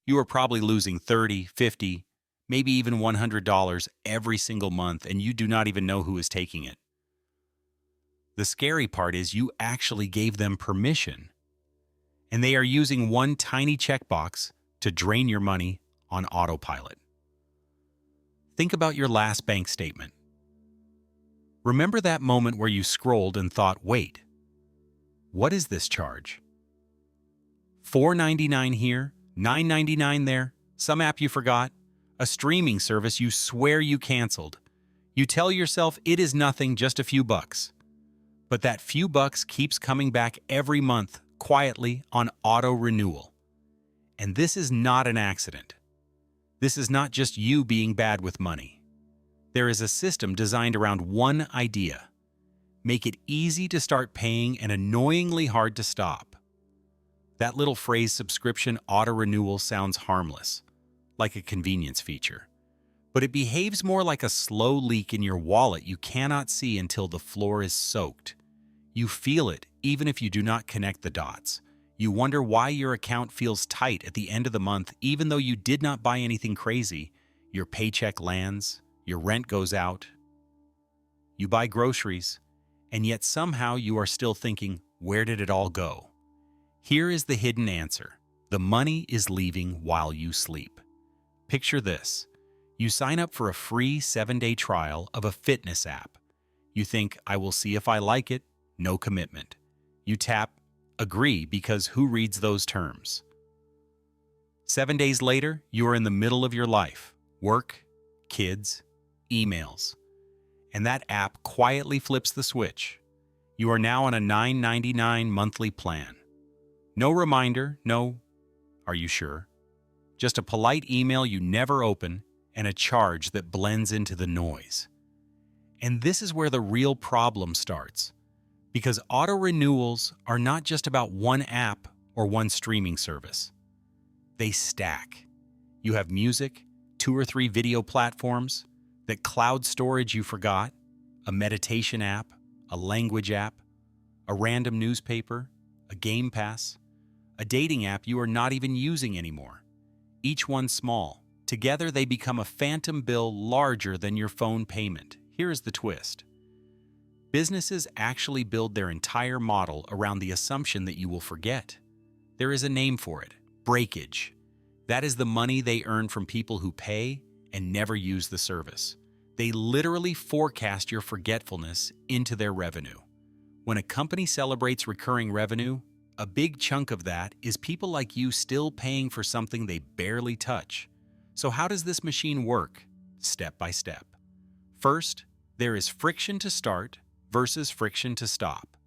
You are probably losing 30, 50, maybe even $100 every single month, and you do not even know who is taking it. The scary part is you actually gave them permission, and they are using one tiny checkbox to drain your money on autopilot. Think about your last bank statement. Remember that moment where you scrolled and thought, wait, what is this charge? $4.99 here, $9.99 there, some app you forgot, a streaming service you swear you canceled. You tell yourself it is nothing, just a few bucks. But that few bucks keeps coming back every month, quietly on auto-renewal. And this is not an accident. This is not just you being bad with money. There is a system designed around one idea. Make it easy to start paying and annoyingly hard to stop. That little phrase, subscription auto-renewal, sounds harmless, like a convenience feature. But it behaves more like a slow leak in your wallet you cannot see until the floor is soaked. You feel it even if you do not connect the dots. You wonder why your account feels tight at the end of the month even though you did not buy anything crazy. Your paycheck lands, your rent goes out, you buy groceries, and yet somehow you are still thinking, where did it all go? Here is the hidden answer. The money is leaving while you sleep. Picture this. You sign up for a free 7-day trial of a fitness app. You think, I will see if I like it, no commitment. You tap agree because who reads those terms? 7 days later, you are in the middle of your life, work, kids, emails, and that app quietly flips the switch. You are now on a $9.99 monthly plan. No reminder, no, are you sure? Just a polite email you never open and a charge that blends into the noise. And this is where the real problem starts. Because auto-renewals are not just about one app or one streaming service. They stack. You have music, 2 or 3 video platforms, that cloud storage you forgot, a meditation app, a language app, a random newspaper, a game pass, a dating app you are not even using anymore. Each one small. Together they become a phantom bill larger than your phone payment. Here is the twist. Businesses actually build their entire model around the assumption that you will forget. There is a name for it, breakage. That is the money they earn from people who pay and never use the service. They literally forecast your forgetfulness into their revenue. When a company celebrates recurring revenue, a big chunk of that is people like you still paying for something they barely touch. So how does this machine work? Step by step. First, there is friction to start versus friction to stop.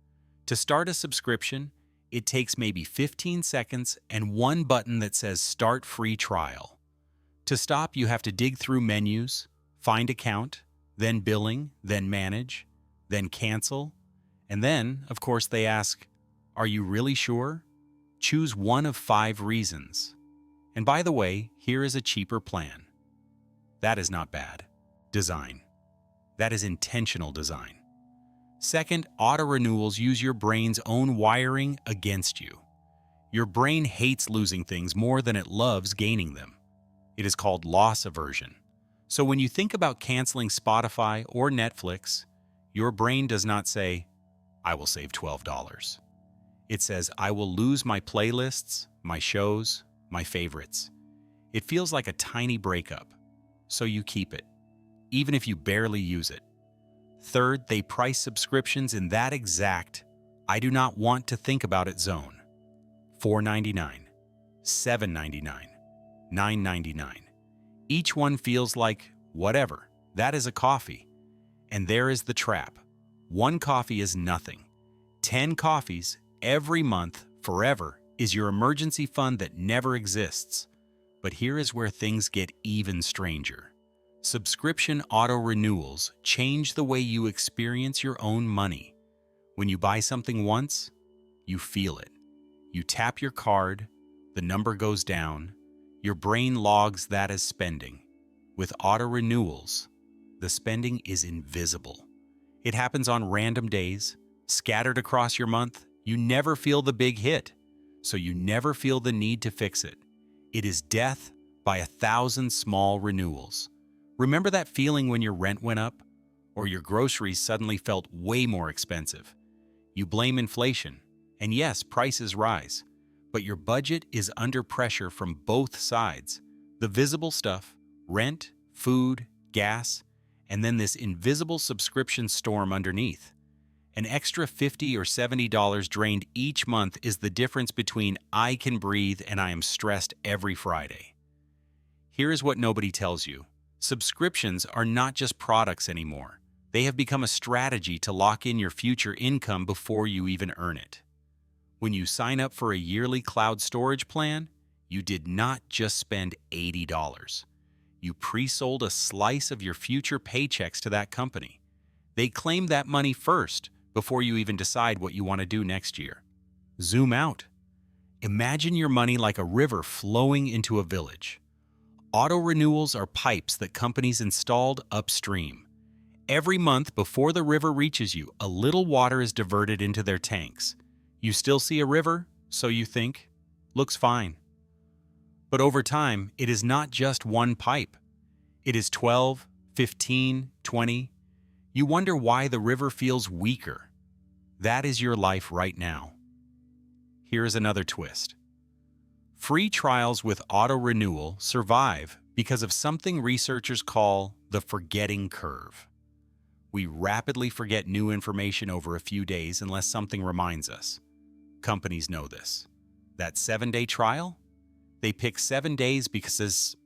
To start a subscription, it takes maybe 15 seconds and one button that says Start Free Trial. To stop, you have to dig through menus, find account, then billing, then manage, then cancel, and then, of course, they ask, are you really sure? Choose one of 5 reasons. And by the way, here is a cheaper plan. That is not bad. Design. That is intentional design. Second, auto-renewals use your brain's own wiring against you. Your brain hates losing things more than it loves gaining them. It is called loss aversion. So when you think about canceling Spotify or Netflix, your brain does not say, I will save $12. It says, I will lose my playlists, my shows, my favorites. It feels like a tiny breakup, so you keep it, even if you barely use it. Third, they price subscriptions in that exact, I do not want to think about it zone. $4.99, $7.99, $9.99. Each one feels like, whatever, that is a coffee. And there is the trap. One coffee is nothing. 10 coffees every month, forever, is your emergency fund that never exists. But here is where things get even stranger. Subscription auto-renewals change the way you experience your own money. When you buy something once, you feel it. You tap your card, the number goes down, your brain logs that as spending. With auto-renewals, the spending is invisible. It happens on random days, scattered across your month. You never feel the big hit, so you never feel the need to fix it. It is death by 1,000 small renewals. Remember that feeling when your rent went up? Or your groceries suddenly felt way more expensive? You blame inflation, and yes, prices rise. But your budget is under pressure from both sides. The visible stuff, rent, food, gas, and then this invisible subscription storm underneath. An extra $50 or $70 drained each month is the difference between I can breathe and I am stressed every Friday. Here is what nobody tells you. Subscriptions are not just products anymore. They have become a strategy to lock in your future income before you even earn it. When you sign up for a yearly cloud storage plan, you did not just spend $80. You pre-sold a slice of your future paychecks to that company. They claim that money first before you even decide what you want to do next year. Zoom out. Imagine your money like a river flowing into a village. Auto-renewals are pipes that companies installed upstream. Every month before the river reaches you, a little water is diverted into their tanks. You still see a river, so you think, looks fine. But over time, it is not just one pipe. It is 12, 15, 20. You wonder why the river feels weaker. That is your life right now. Here is another twist. Free trials with auto-renewal survive because of something researchers call the forgetting curve. We rapidly forget new information over a few days unless something reminds us. Companies know this. That 7-day trial? They pick 7 days because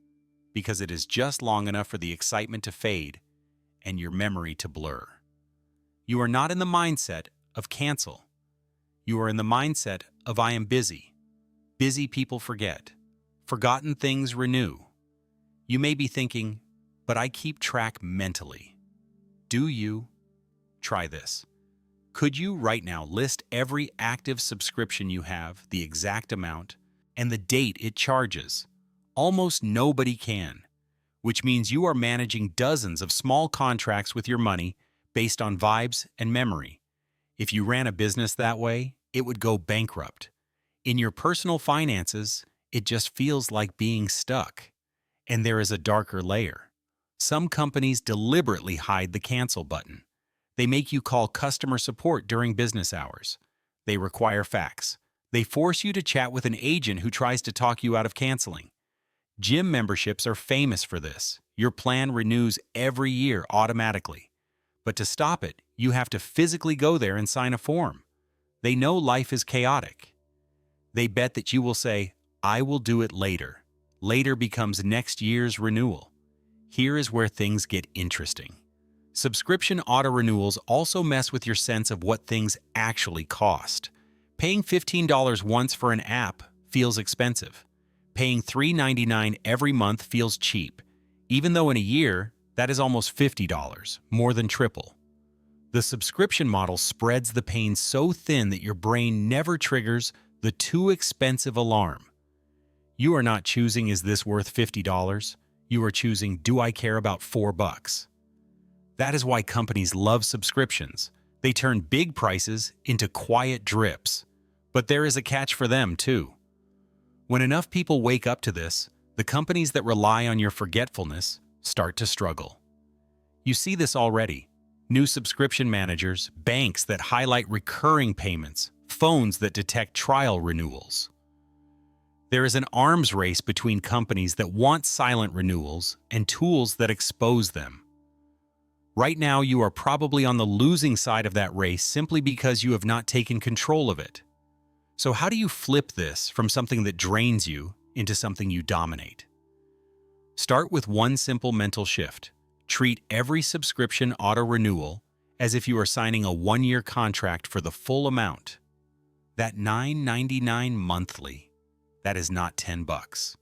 it is just long enough for the excitement to fade and your memory to blur. You are not in the mindset of cancel. You are in the mindset of I am busy. Busy people forget. Forgotten things renew. You may be thinking, but I keep track mentally. Do you? Try this. Could you right now list every active subscription you have, the exact amount, and the date it charges? Almost nobody can, which means you are managing dozens of small contracts with your money based on vibes and memory. If you ran a business that way, it would go bankrupt. In your personal finances, it just feels like being stuck. And there is a darker layer. Some companies deliberately hide the cancel button. They make you call customer support during business hours. They require facts. They force you to chat with an agent who tries to talk you out of canceling. Gym memberships are famous for this. Your plan renews every year automatically. But to stop it, you have to physically go there and sign a form. They know life is chaotic. They bet that you will say, I will do it later. Later becomes next year's renewal. Here is where things get interesting. Subscription auto-renewals also mess with your sense of what things actually cost. Paying $15 once for an app feels expensive. Paying $3.99 every month feels cheap, even though in a year, that is almost $50, more than triple. The subscription model spreads the pain so thin that your brain never triggers the too expensive alarm. You are not choosing, is this worth $50? You are choosing, do I care about $4? That is why companies love subscriptions. They turn big prices into quiet drips. But there is a catch for them, too. When enough people wake up to this, the companies that rely on your forgetfulness start to struggle. You see this already. New subscription managers, banks that highlight recurring payments, phones that detect trial renewals. There is an arms race between companies that want silent renewals and tools that expose them. Right now, you are probably on the losing side of that race simply because you have not taken control of it. So how do you flip this from something that drains you into something you dominate? Start with one simple mental shift. Treat every subscription auto-renewal as if you are signing a 1-year contract for the full amount. That $9.99 monthly, that is not $10.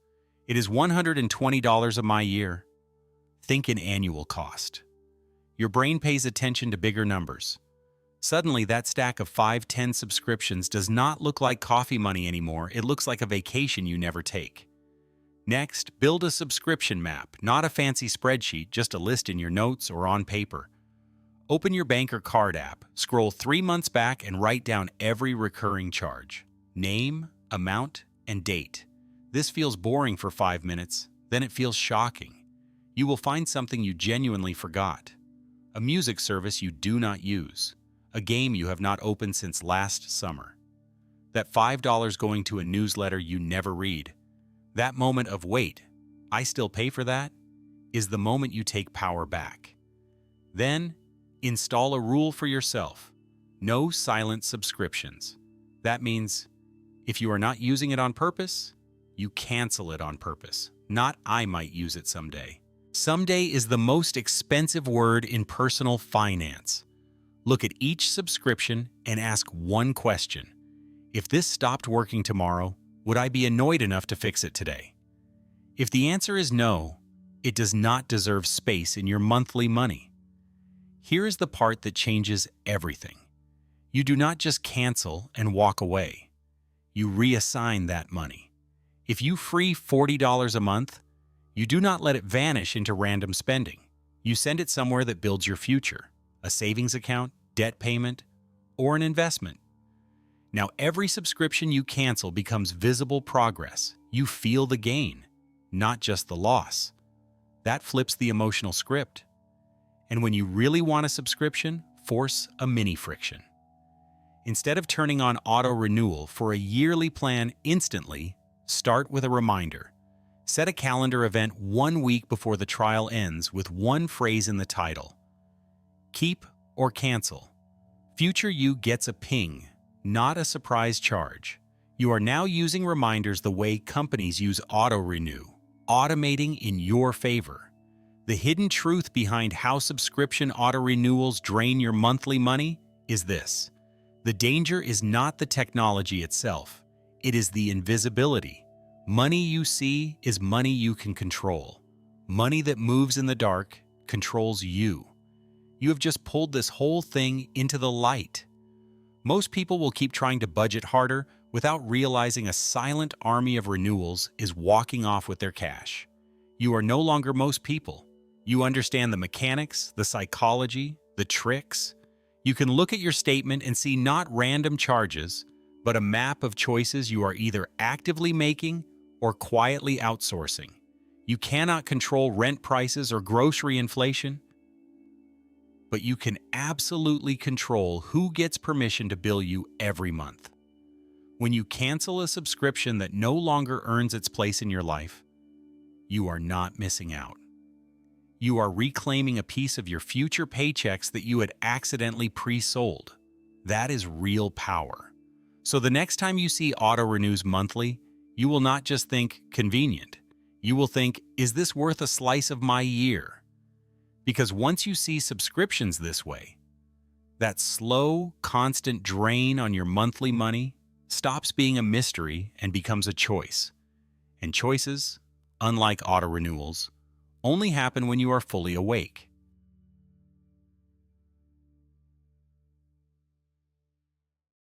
It is $120 of my year. Think in annual cost. Your brain pays attention to bigger numbers. Suddenly, that stack of 5-10 subscriptions does not look like coffee money anymore. It looks like a vacation you never take. Next, build a subscription map, not a fancy spreadsheet, just a list in your notes or on paper. Open your bank or card app, scroll 3 months back and write down every recurring charge. Name, amount, and date. This feels boring for 5 minutes, then it feels shocking. You will find something you genuinely forgot. A music service you do not use. A game you have not opened since last summer. That $5 going to a newsletter you never read. That moment of, wait, I still pay for that, is the moment you take power back. Then, install a rule for yourself. No silent subscriptions. That means, if you are not using it on purpose, you cancel it on purpose. Not I might use it someday. Someday is the most expensive word in personal finance. Look at each subscription and ask one question. If this stopped working tomorrow, would I be annoyed enough to fix it today? If the answer is no, it does not deserve space in your monthly money. Here is the part that changes everything. You do not just cancel and walk away. You reassign that money. If you free $40 a month, you do not let it vanish into random spending. You send it somewhere that builds your future, a savings account, debt payment, or an investment. Now every subscription you cancel becomes visible progress. You feel the gain, not just the loss. That flips the emotional script. And when you really want a subscription, force a mini friction. Instead of turning on auto-renewal for a yearly plan instantly, start with a reminder. Set a calendar event 1 week before the trial ends with one phrase in the title. Keep or cancel. Future you gets a ping, not a surprise charge. You are now using reminders the way companies use auto-renew, automating in your favor. The hidden truth behind how subscription auto-renewals drain your monthly money is this. The danger is not the technology itself. It is the invisibility. Money you see is money you can control. Money that moves in the dark controls you. You have just pulled this whole thing into the light. Most people will keep trying to budget harder without realizing a silent army of renewals is walking off with their cash. You are no longer most people. You understand the mechanics, the psychology, the tricks. You can look at your statement and see not random charges, but a map of choices you are either actively making or quietly outsourcing. You cannot control rent prices or grocery inflation, but you can absolutely control who gets permission to bill you every month. When you cancel a subscription that no longer earns its place in your life, you are not missing out. You are reclaiming a piece of your future paychecks that you had accidentally pre-sold. That is real power. So the next time you see auto-renews monthly, you will not just think convenient. You will think, is this worth a slice of my year? Because once you see subscriptions this way, that slow, constant drain on your monthly money stops being a mystery and becomes a choice. And choices, unlike auto-renewals, only happen when you are fully awake.